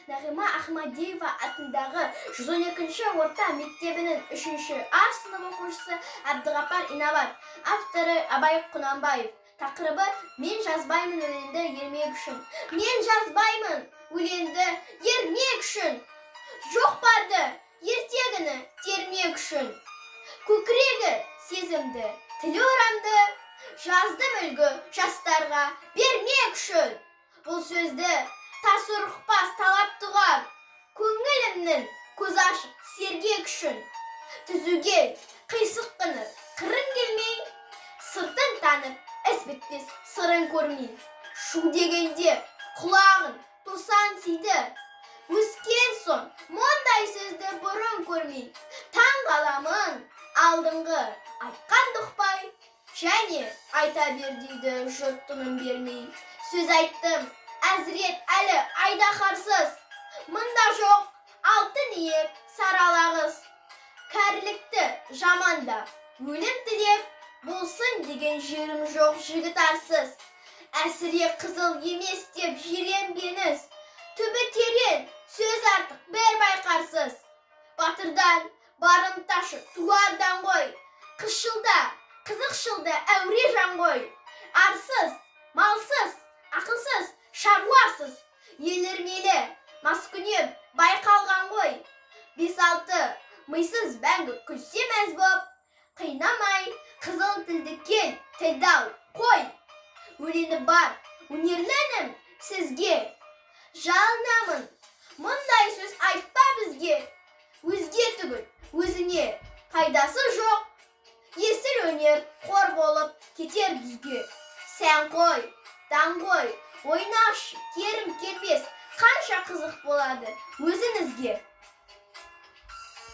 Нағима Ахмадиева атындағы 112-ші орта мектебінің 3-ші А сынып оқушысы Әбдіғапар Инабат. Авторы Абай Құнанбаев. Тақырыбы «Мен жазбаймын өлеңді ермек үшін». Мен жазбаймын өлеңді ермек үшін. Жоқ барды ертегіні термек үшін. Көкірегі сезімді, тілі орамды, жаздым үлгі жастарға бермек үшін. Бұл сөзді тасы ұрықпас талап тұғар, көңілімнің көз ашық сергек үшін. Түзуге қисық қыны қырын келмей, сыртын танып, іс бітпес сырын көрмей. Шу дегенде құлағын тосан сүйді, өскен соң мұндай сөзді бұрын көрмей. Таң қаламын алдыңғы айтқан дұқпай, және айта бер дейді жұрт тыным бермей. Сөз айттым әзірет әлі айдаһарсыз, мында жоқ алтын иек саралағыз. Кәрілікті жаманда өлім тілеп, болсын деген жерім жоқ жігіт арсыз. Әсіре қызыл емес деп жиренбеңіз, түбі терең сөз артық бір байқарсыз. Батырдан барымташы туардан ғой, қысшылда қызықшылда әуре жан ғой. Арсыз, малсыз, ақылсыз, шаруасыз, елірмелі, маскүнем байқалған ғой. 5-6 мыйсыз бәңгі күлсе мәз боп, қинамай қызыл тілді кел тілдал қой. Өлеңі бар өнерлінім сізге, жалынамын мұндай сөз айтпа бізге. Өзге түгіл өзіне пайдасы жоқ, есіл өнер қор болып кетер дүзге. Сән қой, дан қой, ойнашы керім кербес, қанша қызық болады өзіңізге.